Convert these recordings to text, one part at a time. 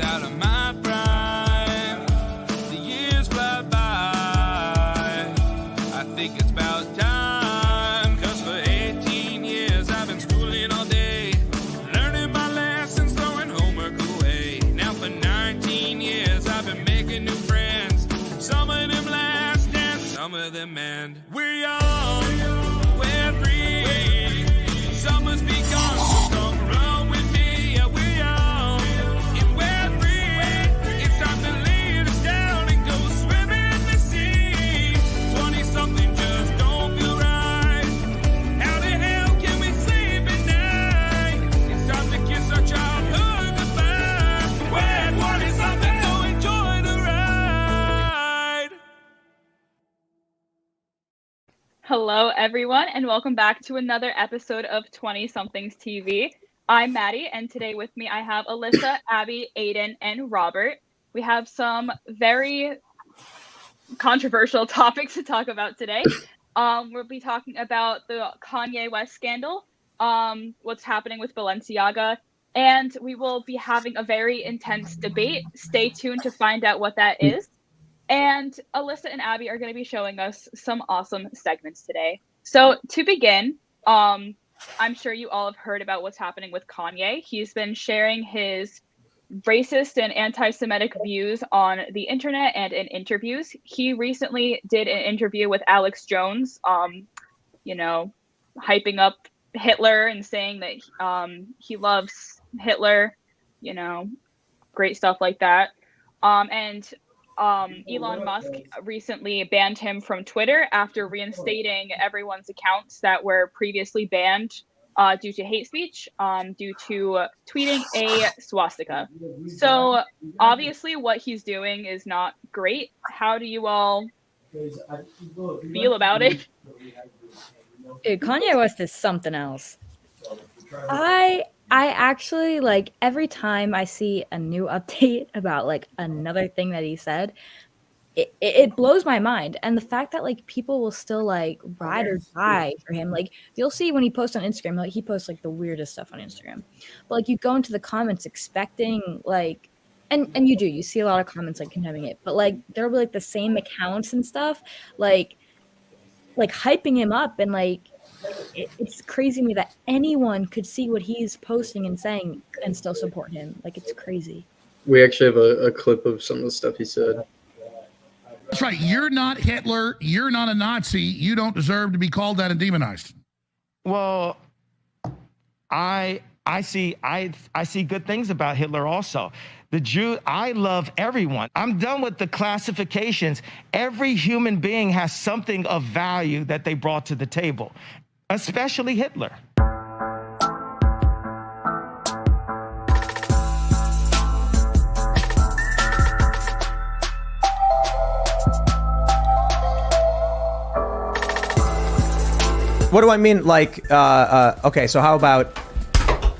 out of my prime. The years fly by. I think it's about time, 'cause for 18 years I've been schooling all day, learning my lessons, throwing homework away. Now for 19 years I've been making new friends. Some of them last and some of them end. We're young, we're free. Summer's begun, so come run with me. Yeah, we're young and we're free. It's time to lay us down and go swimming in the sea. 20-something just don't feel right. How the hell can we sleep at night? It's time to kiss our childhood goodbye. We're 20-something, so enjoy the ride. Hello, everyone, and welcome back to another episode of 20-Somethings TV. I'm Maddie, and today with me I have Alyssa, Abby, Aiden, and Robert. We have some very controversial topics to talk about today. We'll be talking about the Kanye West scandal, what's happening with Balenciaga, and we will be having a very intense debate. Stay tuned to find out what that is. And Alyssa and Abby are going to be showing us some awesome segments today. So to begin, I'm sure you all have heard about what's happening with Kanye. He's been sharing his racist and anti-Semitic views on the internet and in interviews. He recently did an interview with Alex Jones, hyping up Hitler and saying that he loves Hitler, great stuff like that. Elon Musk recently banned him from Twitter after reinstating everyone's accounts that were previously banned due to hate speech, due to tweeting a swastika. So obviously what he's doing is not great. How do you all feel about it? Dude, Kanye West is something else. I actually, every time I see a new update about another thing that he said, it blows my mind. And the fact that people will still ride or die for him. You'll see when he posts on Instagram, he posts the weirdest stuff on Instagram. But you go into the comments expecting and you see a lot of comments condemning it, but there'll be the same accounts and stuff hyping him up, and it's crazy to me that anyone could see what he's posting and saying and still support him. It's crazy. We actually have a clip of some of the stuff he said. That's right. You're not Hitler. You're not a Nazi. You don't deserve to be called that and demonized. Well, I see good things about Hitler also. The Jew, I love everyone. I'm done with the classifications. Every human being has something of value that they brought to the table, especially Hitler. What do I mean? Okay, so how about, are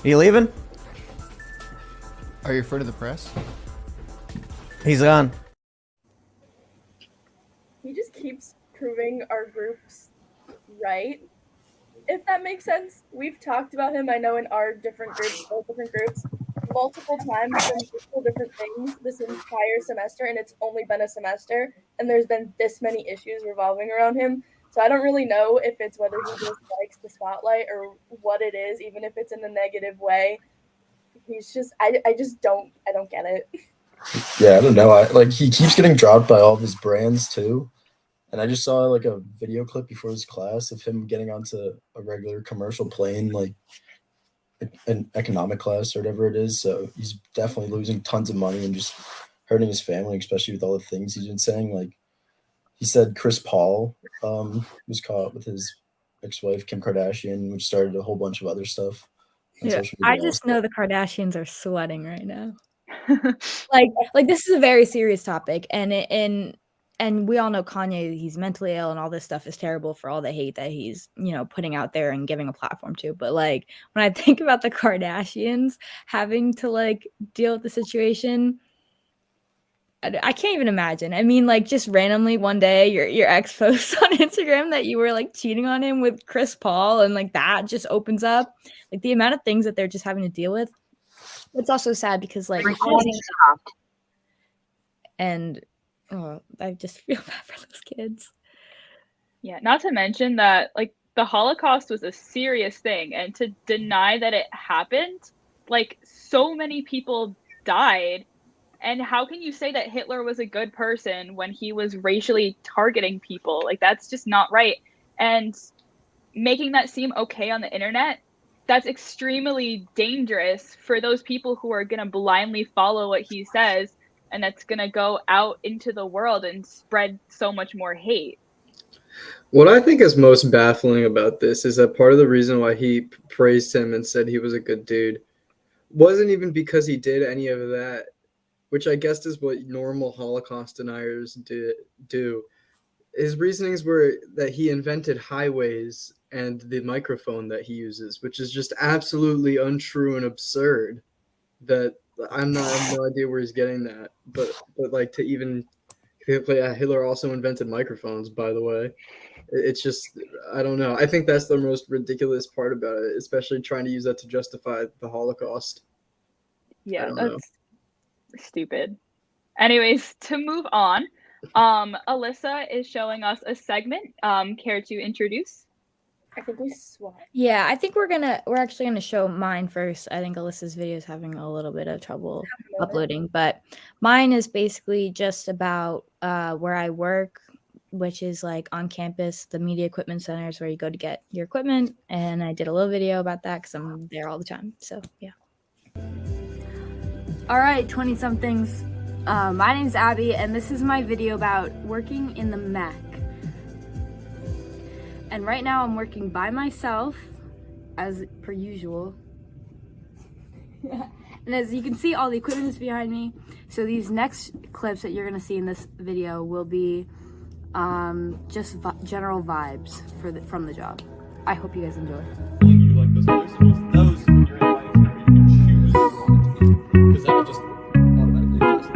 you leaving? Are you afraid of the press? He's gone. He just keeps proving our groups right, if that makes sense. We've talked about him, I know, in our different groups, multiple times for multiple different things this entire semester, and it's only been a semester, and there's been this many issues revolving around him. So I don't really know if it's whether he just likes the spotlight or what it is, even if it's in a negative way. He's just, I don't get it. Yeah, I don't know. He keeps getting dropped by all of his brands too. And I just saw a video clip before his class of him getting onto a regular commercial plane, an economic class or whatever it is. So he's definitely losing tons of money and just hurting his family, especially with all the things he's been saying. He said Chris Paul was caught with his ex-wife, Kim Kardashian, which started a whole bunch of other stuff. Yeah, I just know the Kardashians are sweating right now. This is a very serious topic, and we all know Kanye, he's mentally ill and all this stuff is terrible for all the hate that he's, putting out there and giving a platform to. But when I think about the Kardashians having to deal with the situation, I can't even imagine. I mean, just randomly one day your ex posts on Instagram that you were cheating on him with Chris Paul, and that just opens up the amount of things that they're just having to deal with. It's also sad because like Recording stopped. and I just feel bad for those kids. Yeah, not to mention that like the Holocaust was a serious thing, and to deny that it happened, like so many people died. And how can you say that Hitler was a good person when he was racially targeting people? Like that's just not right. And making that seem okay on the internet, that's extremely dangerous for those people who are going to blindly follow what he says, and that's going to go out into the world and spread so much more hate. What I think is most baffling about this is that part of the reason why he praised him and said he was a good dude wasn't even because he did any of that, which I guess is what normal Holocaust deniers do. His reasonings were that he invented highways and the microphone that he uses, which is just absolutely untrue and absurd. That I have no idea where he's getting that, but like to even Hitler also invented microphones, by the way. It's just, I don't know. I think that's the most ridiculous part about it, especially trying to use that to justify the Holocaust. Yeah, that's stupid. Anyways, to move on, Alyssa is showing us a segment. Care to introduce? I think we swapped. Yeah, I think we're actually gonna show mine first. I think Alyssa's video is having a little bit of trouble uploading, but mine is basically just about where I work, which is like on campus, the media equipment center is where you go to get your equipment, and I did a little video about that because I'm there all the time. So yeah. All right, 20-somethings. My name's Abby, and this is my video about working in the Mac. And right now I'm working by myself, as per usual. And as you can see, all the equipment is behind me. So these next clips that you're gonna see in this video will be just general vibes from the job. I hope you guys enjoy. You like those those when you're inviting somebody, you choose who you want it to be, because that will just automatically adjust.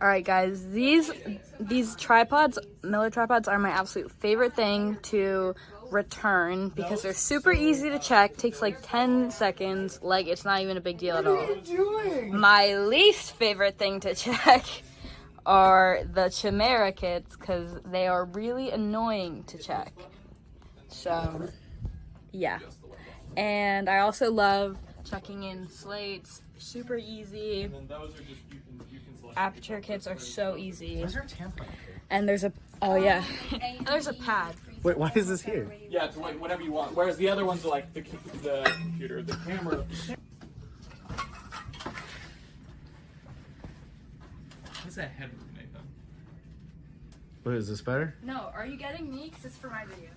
Alright guys, these tripods, Miller tripods, are my absolute favorite thing to return because they're super easy to check, takes like 10 seconds, like it's not even a big deal at all. What are you doing? My least favorite thing to check are the Chimera kits because they are really annoying to check. So, yeah. And I also love checking in slates, super easy. And then those are just, you can select. Aperture kits are so easy. Where's our tampon? And there's a, oh yeah, and there's a pad. Wait, why is this here? Yeah, to like whatever you want. Whereas the other ones are like the computer, the camera. What's that headroom, Nathan? What is this better? No, are you getting me? Because it's for my video.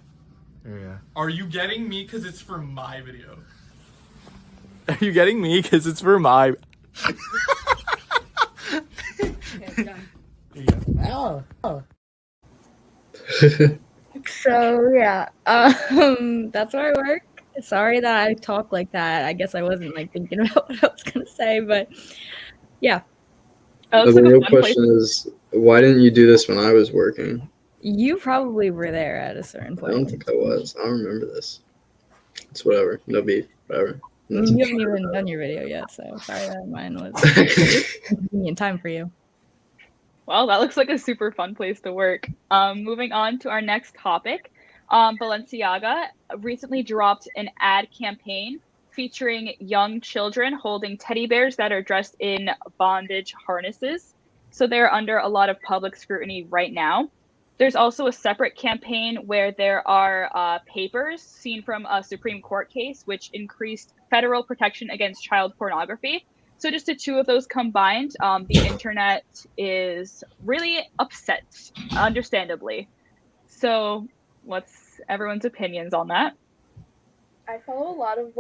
Oh, yeah. Are you getting me because it's for my video? Are you getting me because it's for my... Okay, done. Oh. So yeah, that's where I work. Sorry that I talk like that. I guess I wasn't like thinking about what I was gonna say, but yeah. The real question is, why didn't you do this when I was working? You probably were there at a certain point. I don't think I was. I don't remember this. It's whatever. No beef. Whatever. You haven't even done your video yet, so sorry that mine was convenient time for you. Well, that looks like a super fun place to work. Moving on to our next topic, Balenciaga recently dropped an ad campaign featuring young children holding teddy bears that are dressed in bondage harnesses. So they're under a lot of public scrutiny right now. There's also a separate campaign where there are papers seen from a Supreme Court case which increased federal protection against child pornography. So just the two of those combined, the internet is really upset, understandably. So what's everyone's opinions on that? I follow a lot of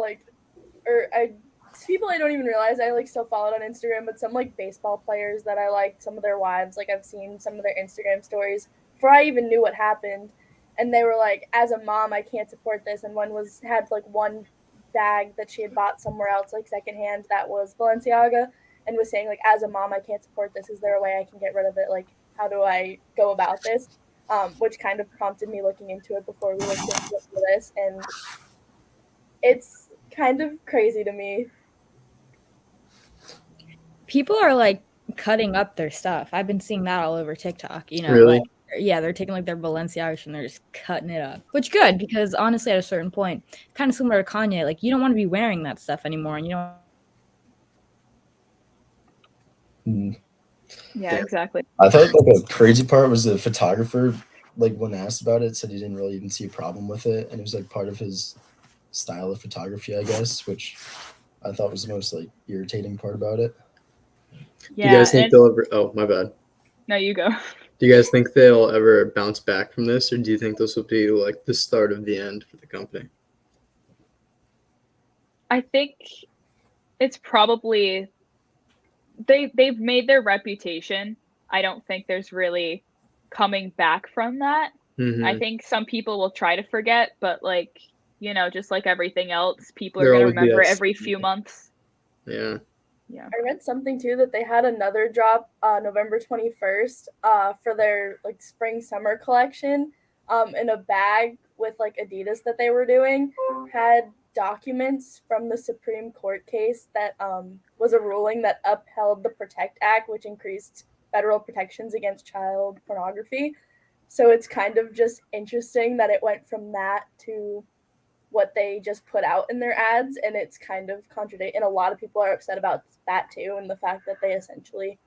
people I don't even realize I still followed on Instagram, but some baseball players that I like, some of their wives, I've seen some of their Instagram stories before I even knew what happened, and they were like, as a mom, I can't support this. And one had one bag that she had bought somewhere else, secondhand, that was Balenciaga, and was saying, like, as a mom, I can't support this. Is there a way I can get rid of it? Like, how do I go about this? Which kind of prompted me looking into it before we looked into it for this. And it's kind of crazy to me. People are like cutting up their stuff. I've been seeing that all over TikTok. You know, Really? like, yeah, they're taking like their Balenciaga and they're just cutting it up, which good because honestly, at a certain point, kind of similar to Kanye, like you don't want to be wearing that stuff anymore, and you don't. Yeah, exactly. I thought like a crazy part was the photographer, like when asked about it, said he didn't really even see a problem with it, and it was like part of his style of photography, I guess, which I thought was the most like irritating part about it. Yeah, Do you guys think and- they'll ever? Oh, my bad. No, you go. Do you guys think they'll ever bounce back from this, or do you think this will be like the start of the end for the company? I think it's probably they've made their reputation. I don't think there's really coming back from that. Mhm. I think some people will try to forget, but like, you know, just like everything else, people There are going to always be remember that every few months. Yeah. Yeah. I read something too that they had another drop November 21st for their like spring summer collection in a bag with like Adidas that they were doing, had documents from the Supreme Court case that was a ruling that upheld the Protect Act, which increased federal protections against child pornography. So it's kind of just interesting that it went from that to what they just put out in their ads, and it's kind of contradict, and a lot of people are upset about that too, and the fact that they essentially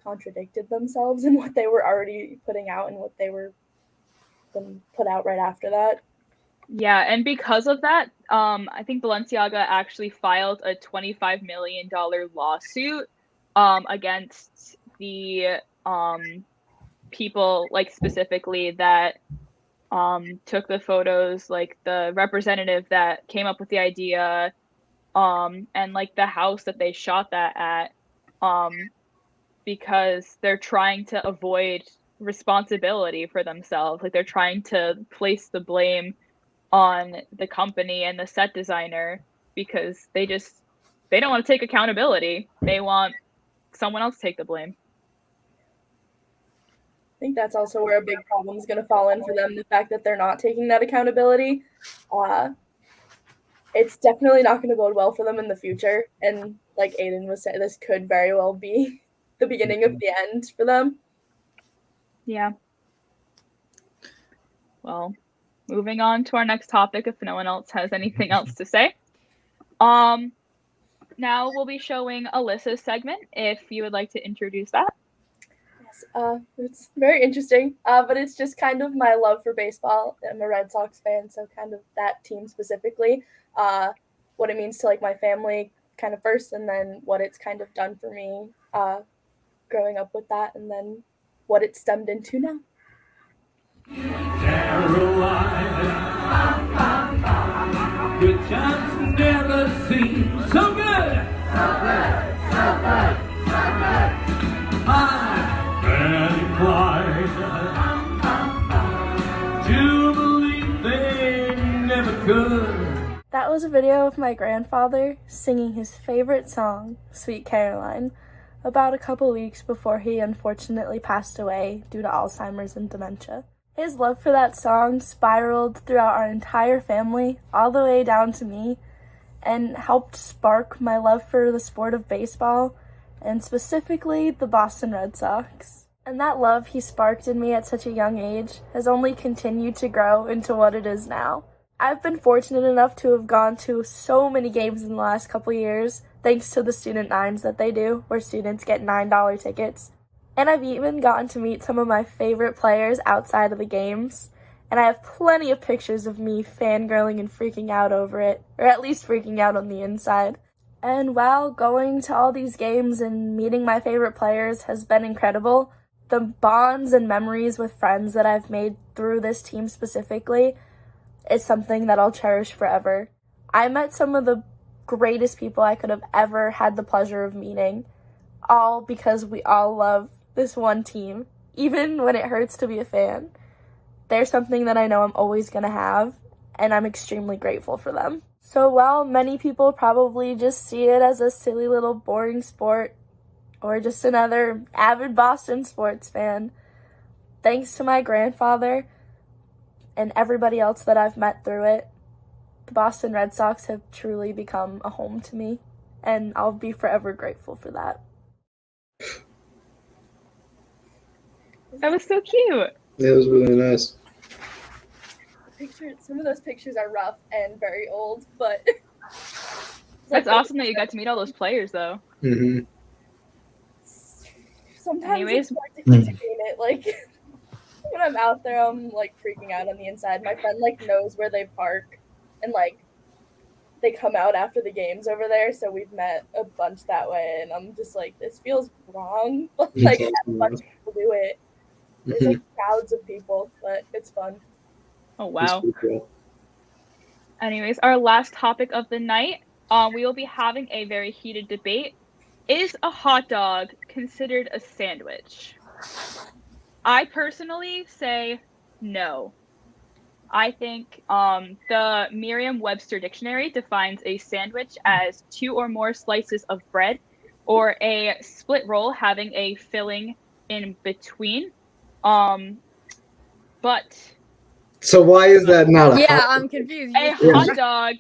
contradicted themselves in what they were already putting out and what they were then put out right after that. Yeah, and because of that, I think Balenciaga actually filed a $25 million lawsuit against the people, like specifically that took the photos, like the representative that came up with the idea, and like the house that they shot that at, because they're trying to avoid responsibility for themselves. Like they're trying to place the blame on the company and the set designer because they don't want to take accountability. They want someone else to take the blame. I think that's also where a big problem is going to fall in for them, the fact that they're not taking that accountability. It's definitely not going to bode well for them in the future. And like Aiden was saying, this could very well be the beginning of the end for them. Yeah. Well, moving on to our next topic, if no one else has anything else to say. Now we'll be showing Alyssa's segment, if you would like to introduce that. Yes, it's very interesting, but it's just kind of my love for baseball. I'm a Red Sox fan, so kind of that team specifically, what it means to like my family kind of first, and then what it's kind of done for me growing up with that, and then what it's stemmed into now. Good times never seem so good. So good, so good, so good. I'm inclined to believe they never could. That was a video of my grandfather singing his favorite song, Sweet Caroline, about a couple weeks before he unfortunately passed away due to Alzheimer's and dementia. His love for that song spiraled throughout our entire family, all the way down to me, and helped spark my love for the sport of baseball, and specifically the Boston Red Sox. And that love he sparked in me at such a young age has only continued to grow into what it is now. I've been fortunate enough to have gone to so many games in the last couple years, thanks to the student nines that they do, where students get $9 tickets. And I've even gotten to meet some of my favorite players outside of the games, and I have plenty of pictures of me fangirling and freaking out over it, or at least freaking out on the inside. And while going to all these games and meeting my favorite players has been incredible, the bonds and memories with friends that I've made through this team specifically is something that I'll cherish forever. I met some of the greatest people I could have ever had the pleasure of meeting, all because we all love this one team, even when it hurts to be a fan. They're something that I know I'm always going to have, and I'm extremely grateful for them. So while many people probably just see it as a silly little boring sport, or just another avid Boston sports fan. Thanks to my grandfather and everybody else that I've met through it, the Boston Red Sox have truly become a home to me, and I'll be forever grateful for that. That was so cute. Yeah, it was really nice. Some of those pictures are rough and very old, but That's awesome that you got to meet all those players, though. Mm-hmm. Sometimes Anyways. it's hard to contain it. Like when I'm out there, I'm like freaking out on the inside. My friend like knows where they park, and like they come out after the games over there. So we've met a bunch that way, and I'm just like, this feels wrong. But like a bunch of people do it. There's like crowds of people, but it's fun. Oh wow. Anyways, our last topic of the night, we will be having a very heated debate. Is a hot dog considered a sandwich? I personally say no. I think the Merriam-Webster dictionary defines a sandwich as 2 or more slices of bread or a split roll having a filling in between. But so why is that not a hot I'm confused. a hot dog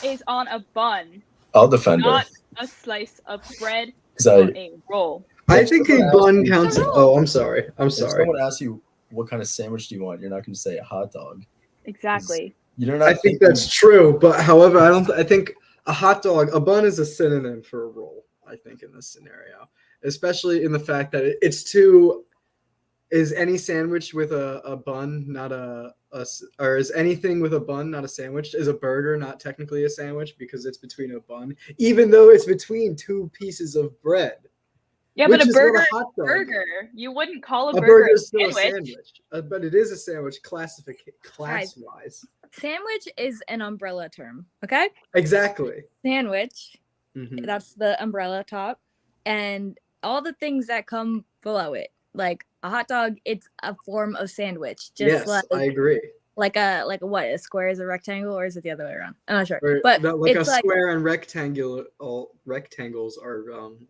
is on a bun. I'll defend her. Not a slice of bread Because or a roll. I think a bun counts. Oh, I'm sorry. I'm If sorry. someone asks you what kind of sandwich do you want, you're not going to say a hot dog. Exactly. You're I think that's true, but however, I think a hot dog, a bun is a synonym for a roll, I think, in this scenario. Especially in the fact that is any sandwich with a bun not or is anything with a bun not a sandwich? Is a burger not technically a sandwich because it's between a bun, even though it's between 2 pieces of bread? Yeah, but a burger is a hot dog. burger. You wouldn't call a A burger burger a is still sandwich. a sandwich, but it is a sandwich class-wise. Sandwich is an umbrella term, okay? Exactly. Sandwich, Mhm. that's the umbrella top, and all the things that come below it. Like a hot dog, it's a form of sandwich. Just Yes, like I agree. like a what? A square is a rectangle, or is it the other way around? I'm not sure. Or But like a it's like square and rectangles are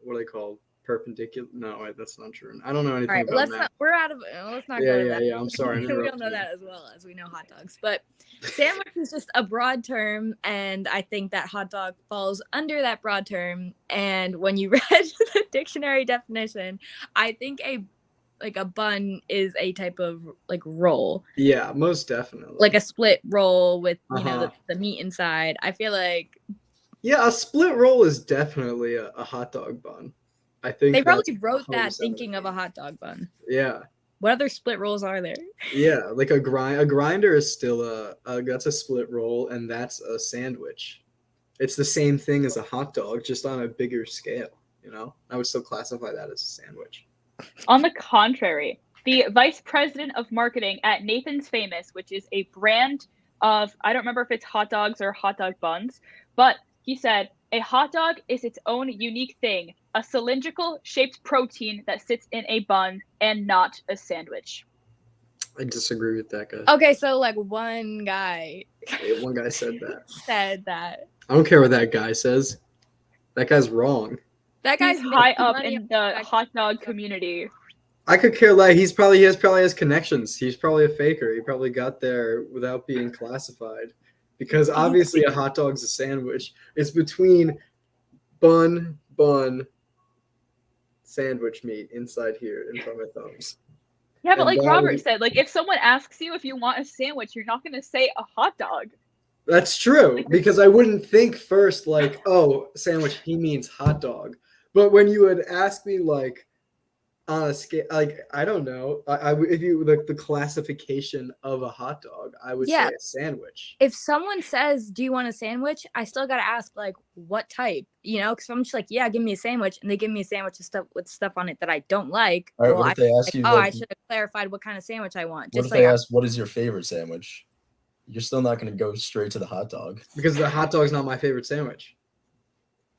what are they called? Perpendicular? No, wait, that's not true. I don't know anything all right. about Let's math. not. We're out of. Let's not Yeah, go to yeah, that. yeah. I'm sorry. I'm We don't interrupting know you. that as well as we know hot dogs. But sandwich is just a broad term, and I think that hot dog falls under that broad term. And when you read the dictionary definition, I think a bun is a type of like roll, Yeah, most definitely. like a split roll with Uh-huh. the meat inside. I feel like Yeah, a split roll is definitely a hot dog bun. I think they probably that's wrote that 100% thinking of a hot dog bun. Yeah. What other split rolls are there? Yeah, like a grinder is still that's a split roll, and that's a sandwich. It's the same thing as a hot dog, just on a bigger scale. I would still classify that as a sandwich. On the contrary, the vice president of marketing at Nathan's Famous, which is a brand of, I don't remember if it's hot dogs or hot dog buns, but he said, a hot dog is its own unique thing, a cylindrical shaped protein that sits in a bun and not a sandwich. I disagree with that guy. Okay, so like one guy Yeah, one guy said that. said that. I don't care what that guy says. That guy's wrong. That guy's He's high making up money in the hot dog community. I could care less. He probably has connections. He's probably a faker. He probably got there without being classified. Because obviously a hot dog's a sandwich. It's between bun, sandwich meat inside here in front of my thumbs. Yeah, but And like that Robert would- said, like if someone asks you if you want a sandwich, you're not going to say a hot dog. That's true, because I wouldn't think first like, oh, sandwich, he means hot dog. But when you would ask me like on a scale, like I don't know, if you the classification of a hot dog, I would say a sandwich. If someone says, "Do you want a sandwich?" I still gotta ask, like, what type? Because I'm just like, "Yeah, give me a sandwich," and they give me a sandwich with stuff on it that I don't like. All right, well, what if they ask you? I should have clarified what kind of sandwich I want. What Just if like they ask, "What is your favorite sandwich?" You're still not going to go straight to the hot dog. Because the hot dog's not my favorite sandwich.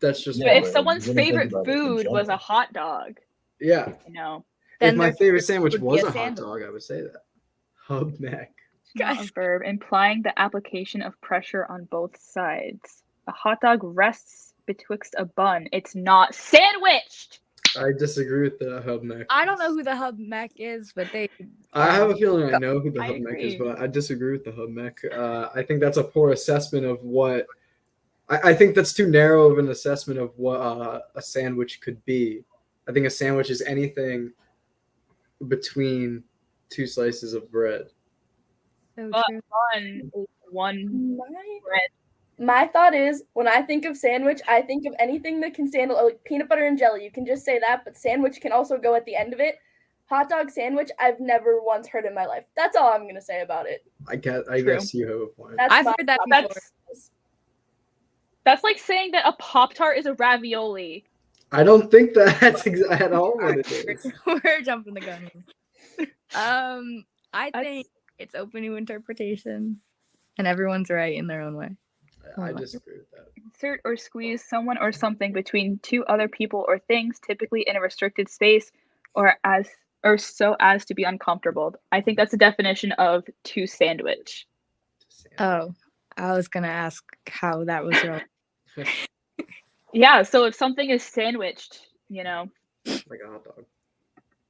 That's just But if someone's favorite food was a hot dog, yeah. Then if my their favorite sandwich would be was a a hot sandwich. dog, I would say that. Hub neck. not a verb, implying the application of pressure on both sides. A hot dog rests betwixt a bun. It's not sandwiched. I disagree with the hub mech. I don't know who the hub mech is, but they. I have a feeling I know who the I hub mech is, agree. but I disagree with the hub mech. I think that's a poor assessment of what. I think that's too narrow of an assessment of what a sandwich could be. I think a sandwich is anything between two slices of bread. So But true. one bread. My thought is, when I think of sandwich, I think of anything that can stand like peanut butter and jelly. You can just say that, but sandwich can also go at the end of it. Hot dog sandwich, I've never once heard in my life. That's all I'm gonna say about it. I guess you have a point. That's I've my heard that thought. before. That's like saying that a Pop-Tart is a ravioli. I don't think that's at all what it is. We're jumping the gun. I think it's open to interpretation, and everyone's right in their own way. I disagree with that. Insert or squeeze someone or something between two other people or things, typically in a restricted space, or so as to be uncomfortable. I think that's the definition of to sandwich. Oh, I was gonna ask how that was wrong. Yeah, so if something is sandwiched, Like a hot dog.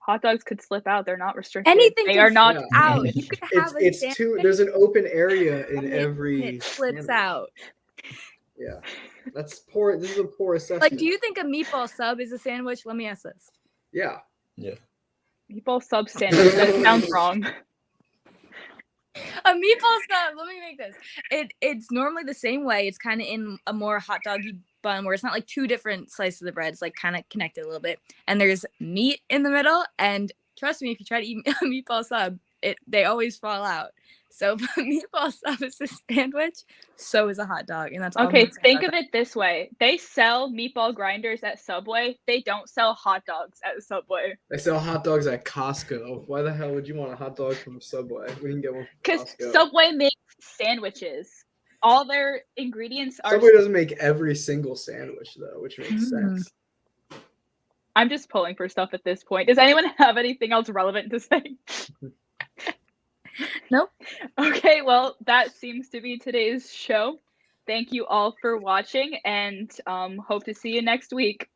hot dogs could slip out. They're not restricted. Anything They can are not slip out. You could have a It's sandwich too. There's an open area in and every. it slips sandwich. out. Yeah, that's poor. This is a poor assessment. Like, do you think a meatball sub is a sandwich? Let me ask this. Yeah. Yeah. meatball sub sandwich. That sounds wrong. A meatball sub. Let me make this. It's normally the same way. It's kind of in a more hot doggy bun where it's not like two different slices of bread. It's like kind of connected a little bit. And there's meat in the middle. And trust me, if you try to eat a meatball sub, they always fall out. So if a meatball sub is a sandwich, so is a hot dog. And that's all. Okay, think of it this way. They sell meatball grinders at Subway. They don't sell hot dogs at Subway. They sell hot dogs at Costco. Why the hell would you want a hot dog from Subway? We can get one from Because Costco. Subway makes sandwiches. All their ingredients are. Subway doesn't make every single sandwich though, which makes sense. I'm just pulling for stuff at this point. Does anyone have anything else relevant to say? Nope. Okay, well, that seems to be today's show. Thank you all for watching, and hope to see you next week.